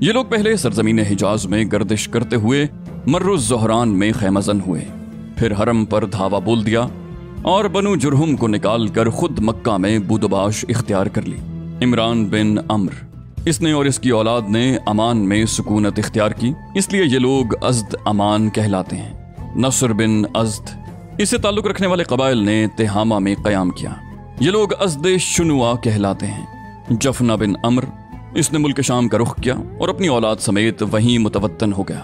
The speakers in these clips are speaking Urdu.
یہ لوگ پہلے سرزمین حجاز میں گردش کرتے ہوئے مر الزہران میں خیمہ زن ہوئے، پھر حرم پر دھاوا بول دیا اور بنو جرہم کو نکال کر خود مکہ میں بودباش اختیار کر لی۔ عمران بن عمرو، اس نے اور اس کی اولاد نے امان میں سکونت اختیار کی، اس لیے یہ لوگ ازد امان کہلاتے ہیں۔ نصر بن ازد، اس سے تعلق رکھنے والے قبائل نے تہامہ میں قیام کیا، یہ لوگ ازد شنوا کہلاتے ہیں۔ جفنہ بن عمرو، اس نے ملک شام کا رخ کیا اور اپنی اولاد سمیت وہیں متوطن ہو گیا۔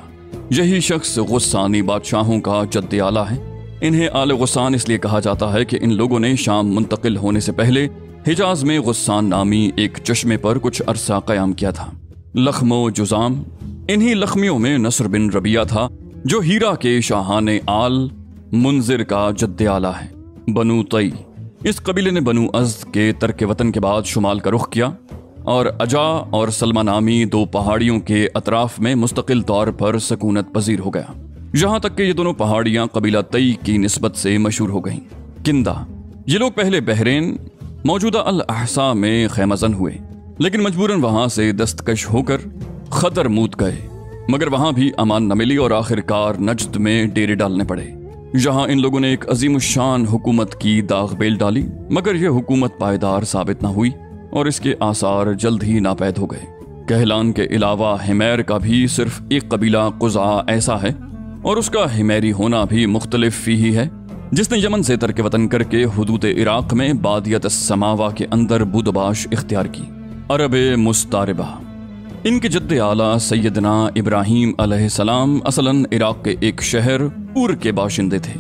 یہی شخص غسانی بادشاہوں کا جد اعلیٰ ہے۔ انہیں آل غسان اس لیے کہا جاتا ہے کہ ان لوگوں نے شام منتقل ہونے سے پہلے حجاز میں غسان نامی ایک چشمے پر کچھ عرصہ قیام کیا تھا۔ لخم و جزام، انہی لخمیوں میں نصر بن ربیعہ تھا جو ہیرا کے شاہان آل منذر کا جد اعلیٰ ہے۔ بنو طی، اس قبیلے نے بنو ازد کے ترک وطن کے بعد شمال کا رخ کیا اور اجا اور سلمہ نامی دو پہاڑیوں کے اطراف میں مستقل طور پر سکونت پذیر ہو گیا، یہاں تک کہ یہ دونوں پہاڑیاں قبیلہ طی کی نسبت سے مشہور ہو گئیں۔ کندہ، یہ لوگ پہلے بحرین موجودہ الاحساء میں خیمہ زن ہوئے، لیکن مجبوراً وہاں سے دستکش ہو کر خطر موت گئے، مگر وہاں بھی امان نہ ملی اور آخر کار نجد میں ڈیرے ڈالنے پڑے۔ یہاں ان لوگوں نے ایک عظیم الشان حکومت کی داغ بیل ڈالی، مگر یہ حکومت پائیدار ثابت نہ ہوئی اور اس کے آثار جلد ہی ناپید ہو گئے۔ کہلان کے علاوہ حمیر کا بھی صرف ایک قبیلہ قزاع ایسا ہے، اور اس کا حمیری ہونا بھی مختلف ہی ہے، جس نے یمن سے ترک وطن کر کے حدود عراق میں بادیت السماوہ کے اندر بودباش اختیار کی۔ عرب مستعربہ، ان کے جد اعلیٰ سیدنا ابراہیم علیہ السلام اصلاً عراق کے ایک شہر اور کے باشندے تھے۔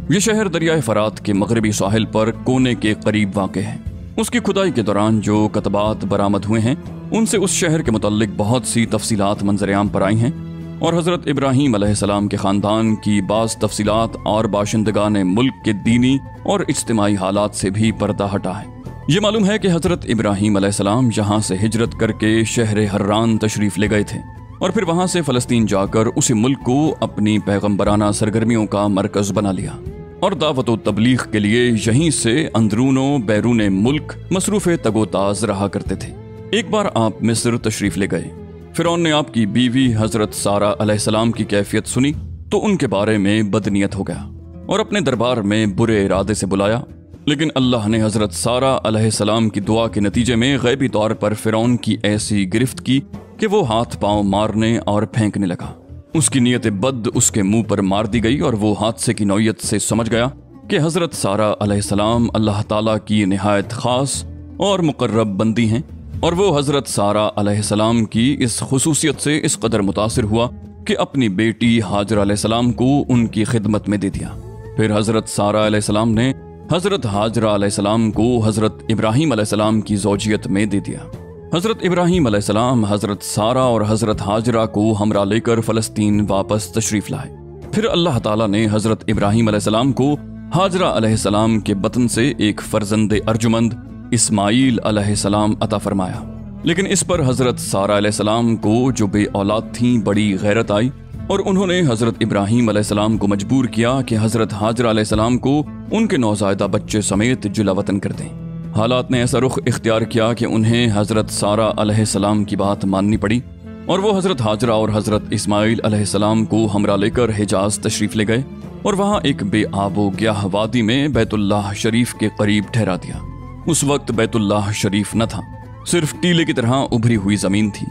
یہ شہر دریائے فرات کے مغربی ساحل پر کونے کے قریب واقع ہے۔ اس کی کھدائی کے دوران جو کتبات برآمد ہوئے ہیں ان سے اس شہر کے متعلق بہت سی تفصیلات منظر عام پر آئی ہیں، اور حضرت ابراہیم علیہ السلام کے خاندان کی بعض تفصیلات اور باشندگان ملک کے دینی اور اجتماعی حالات سے بھی پردہ ہٹا ہے۔ یہ معلوم ہے کہ حضرت ابراہیم علیہ السلام یہاں سے ہجرت کر کے شہر حران تشریف لے گئے تھے، اور پھر وہاں سے فلسطین جا کر اسی ملک کو اپنی پیغمبرانہ سرگرمیوں کا مرکز بنا لیا، اور دعوت و تبلیغ کے لیے یہیں سے اندرون و بیرون ملک مصروف تگ و تاز رہا کرتے تھے۔ ایک بار آپ مصر تشریف لے گئے، فرعون نے آپ کی بیوی حضرت سارہ علیہ السلام کی کیفیت سنی تو ان کے بارے میں بدنیت ہو گیا اور اپنے دربار میں برے ارادے سے بلایا، لیکن اللہ نے حضرت سارہ علیہ السلام کی دعا کے نتیجے میں غیبی طور پر فرعون کی ایسی گرفت کی کہ وہ ہاتھ پاؤں مارنے اور پھینکنے لگا۔ اس کی نیت بد اس کے منہ پر مار دی گئی اور وہ حادثے کی نوعیت سے سمجھ گیا کہ حضرت سارہ علیہ السلام اللہ تعالیٰ کی نہایت خاص اور مقرب بندی ہیں، اور وہ حضرت سارہ علیہ السلام کی اس خصوصیت سے اس قدر متاثر ہوا کہ اپنی بیٹی حاجرہ علیہ السلام کو ان کی خدمت میں دے دیا۔ پھر حضرت سارہ علیہ السلام نے حضرت حاجرہ علیہ السلام کو حضرت ابراہیم علیہ السلام کی زوجیت میں دے دیا۔ حضرت ابراہیم علیہ السلام حضرت سارہ اور حضرت حاجرہ کو ہمراہ لے کر فلسطین واپس تشریف لائے۔ پھر اللہ تعالیٰ نے حضرت ابراہیم علیہ السلام کو حاجرہ علیہ السلام کے بطن سے ایک فرزند ارجمند اسماعیل علیہ السلام عطا فرمایا، لیکن اس پر حضرت سارہ علیہ السلام کو جو بے اولاد تھیں بڑی غیرت آئی، اور انہوں نے حضرت ابراہیم علیہ السلام کو مجبور کیا کہ حضرت حاجرہ علیہ السلام کو ان کے نوزائیدہ بچے سمیت جلا وطن کر دیں۔ حالات نے ایسا رخ اختیار کیا کہ انہیں حضرت سارہ علیہ السلام کی بات ماننی پڑی، اور وہ حضرت حاجرہ اور حضرت اسماعیل علیہ السلام کو ہمراہ لے کر حجاز تشریف لے گئے، اور وہاں ایک بے آب و گیاہ وادی میں بیت اللہ شریف کے قریب ٹھہرا دیا۔ اس وقت بیت اللہ شریف نہ تھا، صرف ٹیلے کی طرح ابھری ہوئی زمین تھی۔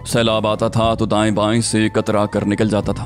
سیلاب آتا تھا تو دائیں بائیں سے کترا کر نکل جاتا تھا۔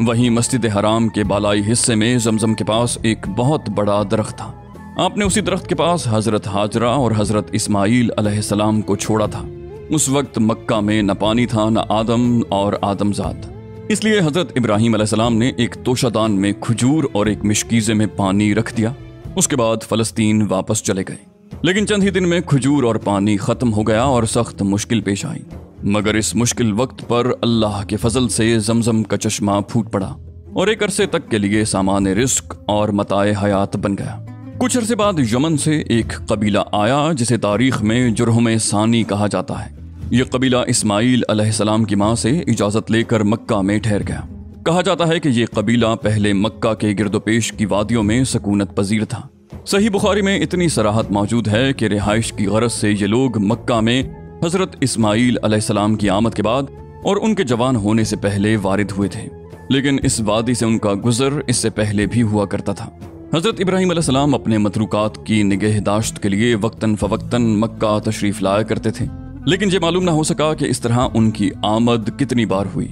وہیں مسجد حرام کے بالائی حصے میں زمزم کے پاس ایک بہت بڑا درخت تھا۔ آپ نے اسی درخت کے پاس حضرت حاجرہ اور حضرت اسماعیل علیہ السلام کو چھوڑا تھا۔ اس وقت مکہ میں نہ پانی تھا نہ آدم اور آدم زاد، اس لیے حضرت ابراہیم علیہ السلام نے ایک توشہ دان میں کھجور اور ایک مشکیزے میں پانی رکھ دیا۔ اس کے بعد فلسطین واپس چلے گئے، لیکن چند ہی دن میں کھجور اور پانی ختم ہو گیا اور سخت مشکل پیش آئی، مگر اس مشکل وقت پر اللہ کے فضل سے زمزم کا چشمہ پھوٹ پڑا اور ایک عرصے تک کے لیے سامان رزق اور متاع حیات بن گیا۔ کچھ عرصے بعد یمن سے ایک قبیلہ آیا جسے تاریخ میں جرہم ثانی کہا جاتا ہے۔ یہ قبیلہ اسماعیل علیہ السلام کی ماں سے اجازت لے کر مکہ میں ٹھہر گیا۔ کہا جاتا ہے کہ یہ قبیلہ پہلے مکہ کے گرد و پیش کی وادیوں میں سکونت پذیر تھا۔ صحیح بخاری میں اتنی صراحت موجود ہے کہ رہائش کی غرض سے یہ لوگ مکہ میں حضرت اسماعیل علیہ السلام کی آمد کے بعد اور ان کے جوان ہونے سے پہلے وارد ہوئے تھے، لیکن اس وادی سے ان کا گزر اس سے پہلے بھی ہوا کرتا تھا۔ حضرت ابراہیم علیہ السلام اپنے متروکات کی نگہداشت کے لیے وقتاً فوقتاً مکہ تشریف لایا کرتے تھے، لیکن یہ معلوم نہ ہو سکا کہ اس طرح ان کی آمد کتنی بار ہوئی۔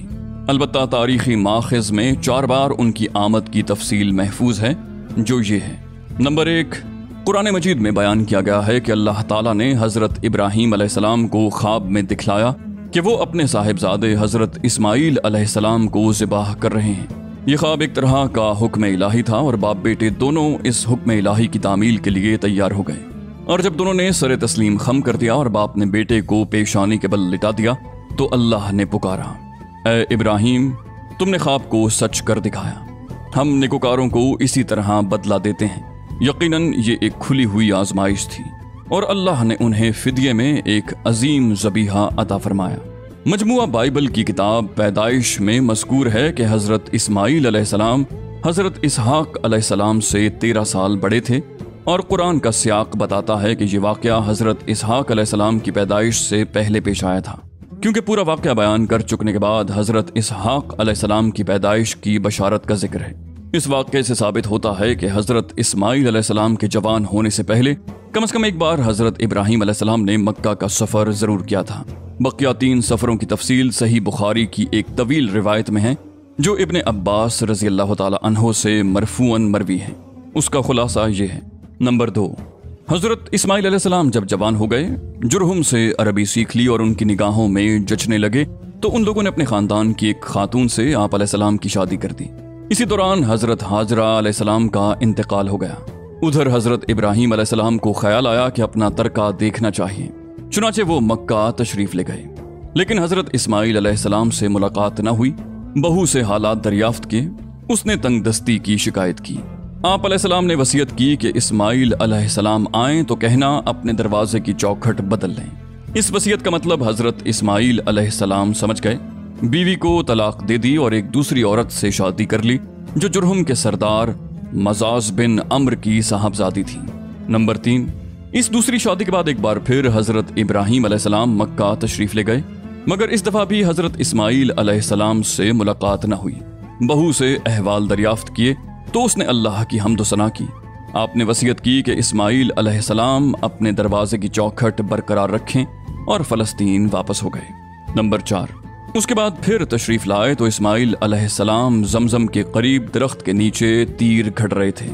البتہ تاریخی ماخذ میں 4 بار ان کی آمد کی تفصیل محفوظ ہے، جو یہ ہے۔ نمبر 1، قرآن مجید میں بیان کیا گیا ہے کہ اللہ تعالیٰ نے حضرت ابراہیم علیہ السلام کو خواب میں دکھلایا کہ وہ اپنے صاحبزادے حضرت اسماعیل علیہ السلام کو ذبح کر رہے ہیں۔ یہ خواب ایک طرح کا حکم الہی تھا اور باپ بیٹے دونوں اس حکم الہی کی تعمیل کے لیے تیار ہو گئے، اور جب دونوں نے سر تسلیم خم کر دیا اور باپ نے بیٹے کو پیشانی کے بل لٹا دیا تو اللہ نے پکارا، اے ابراہیم، تم نے خواب کو سچ کر دکھایا، ہم نیکوکاروں کو اسی طرح بدلہ دیتے ہیں۔ یقیناً یہ ایک کھلی ہوئی آزمائش تھی اور اللہ نے انہیں فدیے میں ایک عظیم ذبیحہ عطا فرمایا۔ مجموعہ بائبل کی کتاب پیدائش میں مذکور ہے کہ حضرت اسماعیل علیہ السلام حضرت اسحاق علیہ السلام سے 13 سال بڑے تھے، اور قرآن کا سیاق بتاتا ہے کہ یہ واقعہ حضرت اسحاق علیہ السلام کی پیدائش سے پہلے پیش آیا تھا، کیونکہ پورا واقعہ بیان کر چکنے کے بعد حضرت اسحاق علیہ السلام کی پیدائش کی بشارت کا ذکر ہے۔ اس واقعے سے ثابت ہوتا ہے کہ حضرت اسماعیل علیہ السلام کے جوان ہونے سے پہلے کم از کم ایک بار حضرت ابراہیم علیہ السلام نے مکہ کا سفر ضرور کیا تھا۔ بقیہ 3 سفروں کی تفصیل صحیح بخاری کی ایک طویل روایت میں ہے، جو ابن عباس رضی اللہ تعالی عنہ سے مرفوعاً مروی ہے۔ اس کا خلاصہ یہ ہے۔ نمبر 2، حضرت اسماعیل علیہ السلام جب جوان ہو گئے، جرہم سے عربی سیکھ لی اور ان کی نگاہوں میں جچنے لگے، تو ان لوگوں نے اپنے خاندان کی ایک خاتون سے آپ علیہ السلام کی شادی کر دی۔ اسی دوران حضرت ہاجرہ علیہ السلام کا انتقال ہو گیا۔ ادھر حضرت ابراہیم علیہ السلام کو خیال آیا کہ اپنا ترکہ دیکھنا چاہیے، چنانچہ وہ مکہ تشریف لے گئے، لیکن حضرت اسماعیل علیہ السلام سے ملاقات نہ ہوئی۔ بہو سے حالات دریافت کیے، اس نے تنگ دستی کی شکایت کی۔ آپ علیہ السلام نے وصیت کی کہ اسماعیل علیہ السلام آئیں تو کہنا اپنے دروازے کی چوکھٹ بدل لیں۔ اس وصیت کا مطلب حضرت اسماعیل علیہ السلام سمجھ گئے، بیوی کو طلاق دے دی اور ایک دوسری عورت سے شادی کر لی، جو جرہم کے سردار مزاز بن عمر کی صاحبزادی تھی۔ نمبر 3، اس دوسری شادی کے بعد ایک بار پھر حضرت ابراہیم علیہ السلام مکہ تشریف لے گئے، مگر اس دفعہ بھی حضرت اسماعیل علیہ السلام سے ملاقات نہ ہوئی۔ بہو سے احوال دریافت کیے تو اس نے اللہ کی حمد و ثنا کی۔ آپ نے وصیت کی کہ اسماعیل علیہ السلام اپنے دروازے کی چوکھٹ برقرار رکھیں، اور فلسطین واپس ہو گئے۔ نمبر 4، اس کے بعد پھر تشریف لائے تو اسماعیل علیہ السلام زمزم کے قریب درخت کے نیچے تیر گھڑ رہے تھے۔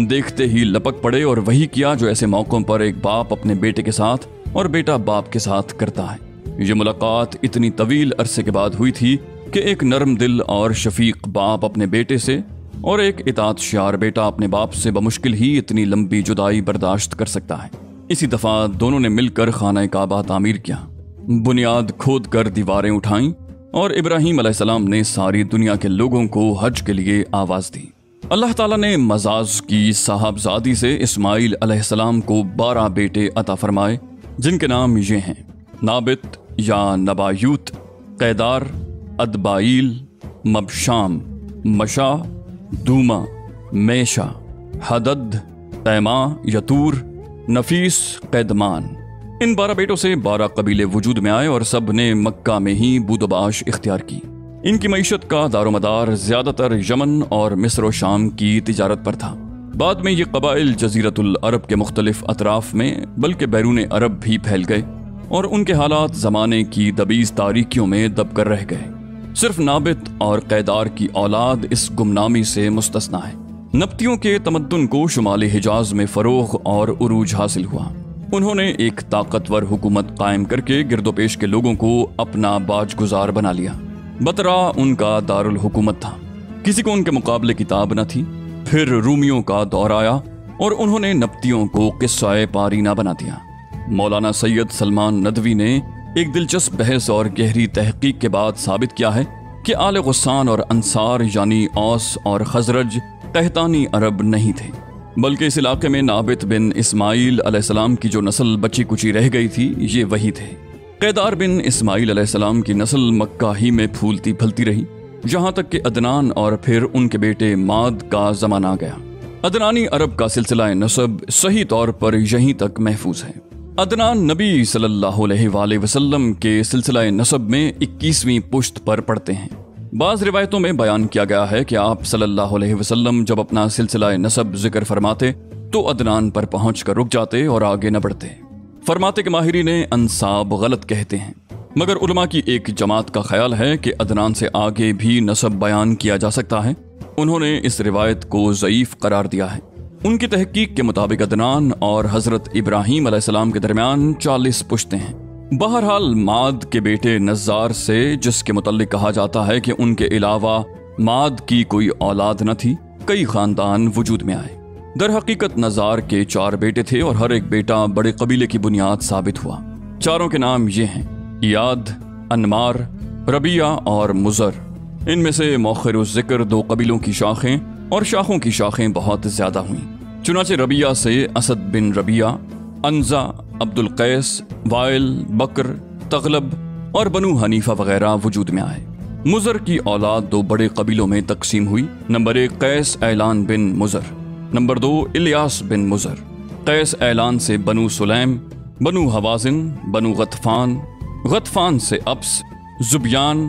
دیکھتے ہی لپک پڑے اور وہی کیا جو ایسے موقعوں پر ایک باپ اپنے بیٹے کے ساتھ اور بیٹا باپ کے ساتھ کرتا ہے۔ یہ ملاقات اتنی طویل عرصے کے بعد ہوئی تھی کہ ایک نرم دل اور شفیق باپ اپنے بیٹے سے اور ایک اطاعت شیار بیٹا اپنے باپ سے بمشکل ہی اتنی لمبی جدائی برداشت کر سکتا ہے۔ اسی دفعہ دونوں نے مل کر خانہ کعبہ تعمیر کیا، بنیاد کھود کر دیواریں اٹھائیں، اور ابراہیم علیہ السلام نے ساری دنیا کے لوگوں کو حج کے لیے آواز دی۔ اللہ تعالیٰ نے مزاز کی صاحبزادی سے اسماعیل علیہ السلام کو 12 بیٹے عطا فرمائے، جن کے نام یہ ہیں: نابت یا نبایوت، قیدار، ادبائیل، مبشام، مشا، دوما، میشا، حدد، تیما، یتور، نفیس، قیدمان۔ ان 12 بیٹوں سے 12 قبیلے وجود میں آئے اور سب نے مکہ میں ہی بود و باش اختیار کی۔ ان کی معیشت کا دار و مدار زیادہ تر یمن اور مصر و شام کی تجارت پر تھا۔ بعد میں یہ قبائل جزیرت العرب کے مختلف اطراف میں بلکہ بیرون عرب بھی پھیل گئے، اور ان کے حالات زمانے کی دبیز تاریکیوں میں دب کر رہ گئے۔ صرف نابت اور قیدار کی اولاد اس گمنامی سے مستثنا ہے۔ نبتیوں کے تمدن کو شمال حجاز میں فروغ اور عروج حاصل ہوا۔ انہوں نے ایک طاقتور حکومت قائم کر کے گرد و پیش کے لوگوں کو اپنا باج گزار بنا لیا۔ بطرا ان کا دارالحکومت تھا، کسی کو ان کے مقابلے کتاب نہ تھی۔ پھر رومیوں کا دور آیا اور انہوں نے نبتیوں کو قصہ پارینہ بنا دیا۔ مولانا سید سلمان ندوی نے ایک دلچسپ بحث اور گہری تحقیق کے بعد ثابت کیا ہے کہ آل غسان اور انصار یعنی اوس اور خزرج قحطانی عرب نہیں تھے، بلکہ اس علاقے میں نابت بن اسماعیل علیہ السلام کی جو نسل بچی کچی رہ گئی تھی یہ وہی تھے۔ قیدار بن اسماعیل علیہ السلام کی نسل مکہ ہی میں پھولتی پھلتی رہی، جہاں تک کہ عدنان اور پھر ان کے بیٹے ماد کا زمانہ آ گیا۔ عدنانی عرب کا سلسلہ نسب صحیح طور پر یہیں تک محفوظ ہے۔ عدنان نبی صلی اللہ علیہ وآلہ وسلم کے سلسلہ نسب میں 21ویں پشت پر پڑتے ہیں۔ بعض روایتوں میں بیان کیا گیا ہے کہ آپ صلی اللہ علیہ وسلم جب اپنا سلسلہ نسب ذکر فرماتے تو عدنان پر پہنچ کر رک جاتے اور آگے نہ بڑھتے۔ فرماتے کہ ماہرین انساب غلط کہتے ہیں، مگر علماء کی ایک جماعت کا خیال ہے کہ عدنان سے آگے بھی نسب بیان کیا جا سکتا ہے۔ انہوں نے اس روایت کو ضعیف قرار دیا ہے۔ ان کی تحقیق کے مطابق عدنان اور حضرت ابراہیم علیہ السلام کے درمیان 40 پشتیں ہیں۔ بہرحال ماد کے بیٹے نزار سے، جس کے متعلق کہا جاتا ہے کہ ان کے علاوہ ماد کی کوئی اولاد نہ تھی، کئی خاندان وجود میں آئے۔ در حقیقت نزار کے 4 بیٹے تھے اور ہر ایک بیٹا بڑے قبیلے کی بنیاد ثابت ہوا۔ چاروں کے نام یہ ہیں: ایاد، انمار، ربیہ اور مزر۔ ان میں سے مؤخر الذکر 2 قبیلوں کی شاخیں اور شاخوں کی شاخیں بہت زیادہ ہوئیں۔ چنانچہ ربیہ سے اسد بن ربیہ، انزا، عبد القیس، وائل، بکر، تغلب اور بنو حنیفہ وغیرہ وجود میں آئے۔ مزر کی اولاد 2 بڑے قبیلوں میں تقسیم ہوئی۔ نمبر 1 قیس اعلان بن مزر، نمبر 2 الیاس بن مزر۔ قیس اعلان سے بنو سلیم، بنو حوازن، بنو غطفان، غطفان سے ابس، زبیان،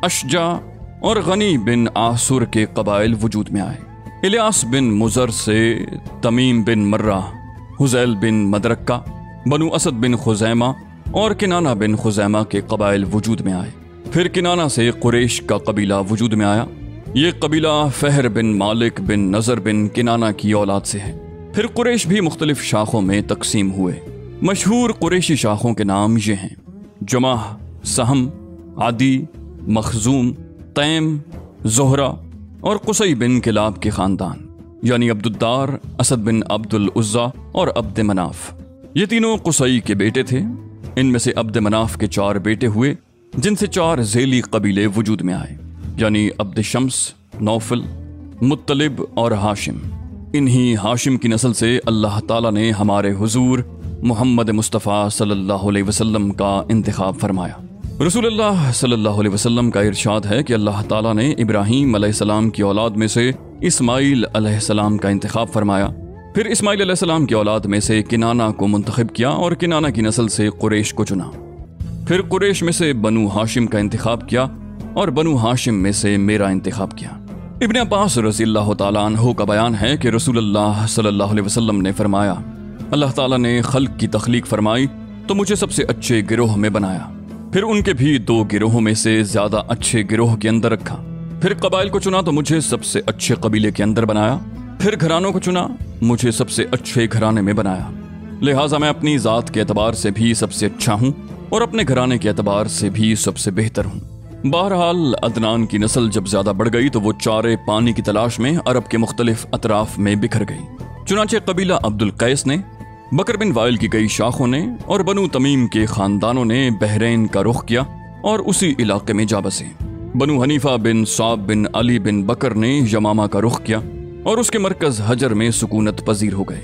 اشجع اور غنی بن آسر کے قبائل وجود میں آئے۔ الیاس بن مزر سے تمیم بن مرہ، حزیل بن مدرکہ، بنو اسد بن خزیمہ اور کنانہ بن خزیمہ کے قبائل وجود میں آئے۔ پھر کنانہ سے قریش کا قبیلہ وجود میں آیا۔ یہ قبیلہ فہر بن مالک بن نظر بن کنانہ کی اولاد سے ہے۔ پھر قریش بھی مختلف شاخوں میں تقسیم ہوئے۔ مشہور قریشی شاخوں کے نام یہ ہیں: جمح، سہم، عدی، مخزوم، تیم، زہرہ اور قصی بن کلاب کے خاندان، یعنی عبد الدار، اسد بن عبد العزا اور عبد مناف۔ یہ تینوں قصی کے بیٹے تھے۔ ان میں سے عبد مناف کے 4 بیٹے ہوئے، جن سے 4 ذیلی قبیلے وجود میں آئے، یعنی عبد شمس، نوفل، مطلب اور ہاشم۔ انہی ہاشم کی نسل سے اللہ تعالیٰ نے ہمارے حضور محمد مصطفیٰ صلی اللہ علیہ وسلم کا انتخاب فرمایا۔ رسول اللہ صلی اللہ علیہ وسلم کا ارشاد ہے کہ اللہ تعالیٰ نے ابراہیم علیہ السلام کی اولاد میں سے اسماعیل علیہ السلام کا انتخاب فرمایا، پھر اسماعیل علیہ السلام کی اولاد میں سے کنانہ کو منتخب کیا اور کنانہ کی نسل سے قریش کو چنا، پھر قریش میں سے بنو ہاشم کا انتخاب کیا اور بنو ہاشم میں سے میرا انتخاب کیا۔ ابن عباس رضی اللہ تعالیٰ عنہ کا بیان ہے کہ رسول اللہ صلی اللہ علیہ وسلم نے فرمایا، اللہ تعالیٰ نے خلق کی تخلیق فرمائی تو مجھے سب سے اچھے گروہ میں بنایا، پھر ان کے بھی 2 گروہوں میں سے زیادہ اچھے گروہ کے اندر رکھا، پھر قبائل کو چنا تو مجھے سب سے اچھے قبیلے کے اندر بنایا، پھر گھرانوں کو چنا، مجھے سب سے اچھے گھرانے میں بنایا، لہٰذا میں اپنی ذات کے اعتبار سے بھی سب سے اچھا ہوں اور اپنے گھرانے کے اعتبار سے بھی سب سے بہتر ہوں۔ بہرحال عدنان کی نسل جب زیادہ بڑھ گئی تو وہ چارے پانی کی تلاش میں عرب کے مختلف اطراف میں بکھر گئی۔ چنانچہ قبیلہ عبد القیس نے، بکر بن وائل کی کئی شاخوں نے اور بنو تمیم کے خاندانوں نے بحرین کا رخ کیا اور اسی علاقے میں جا بسے۔ بنو حنیفہ بن صعب بن علی بن بکر نے یمامہ کا رخ کیا اور اس کے مرکز حجر میں سکونت پذیر ہو گئے۔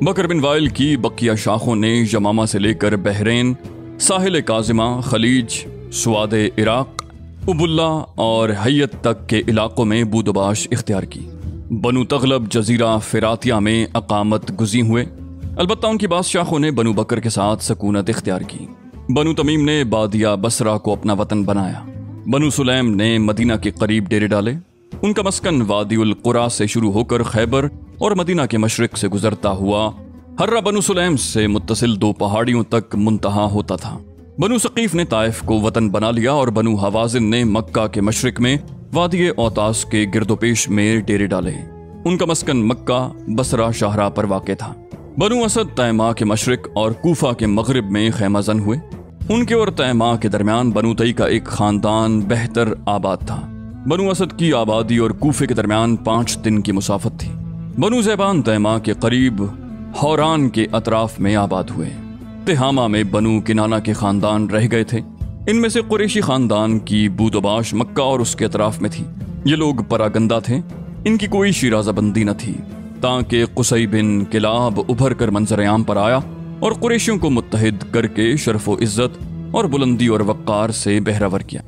بکر بن وائل کی بقیہ شاخوں نے یمامہ سے لے کر بحرین، ساحل کاظمہ، خلیج، سواد عراق، اب اللہ اور حیت تک کے علاقوں میں بودباش اختیار کی۔ بنو تغلب جزیرہ فراتیہ میں اقامت گزین ہوئے، البتہ ان کی بعض شاخوں نے بنو بکر کے ساتھ سکونت اختیار کی۔ بنو تمیم نے بادیہ بصرہ کو اپنا وطن بنایا۔ بنو سلیم نے مدینہ کے قریب ڈیرے ڈالے۔ ان کا مسکن وادی القرا سے شروع ہو کر خیبر اور مدینہ کے مشرق سے گزرتا ہوا ہرہ بنو سلیم سے متصل 2 پہاڑیوں تک منتہا ہوتا تھا۔ بنو ثقیف نے طائف کو وطن بنا لیا اور بنو حوازن نے مکہ کے مشرق میں وادی اوتاس کے گرد و پیش میں ڈیرے ڈالے۔ ان کا مسکن مکہ، بصرہ شاہراہ پر واقع تھا۔ بنو اسد تیماء کے مشرق اور کوفہ کے مغرب میں خیمہ زن ہوئے۔ ان کے اور تیماء کے درمیان بنو تئی کا ایک خاندان بہتر آباد تھا۔ بنو اسد کی آبادی اور کوفے کے درمیان 5 دن کی مسافت تھی۔ بنو زیبان تیماء کے قریب حوران کے اطراف میں آباد ہوئے۔ تہامہ میں بنو کنانہ کے خاندان رہ گئے تھے۔ ان میں سے قریشی خاندان کی بودباش مکہ اور اس کے اطراف میں تھی۔ یہ لوگ پراگندہ تھے، ان کی کوئی شیرازہ بندی نہ تھی، تاکہ قصی بن کلاب ابھر کر منظر عام پر آیا اور قریشیوں کو متحد کر کے شرف و عزت اور بلندی اور وقار سے بہرور کیا۔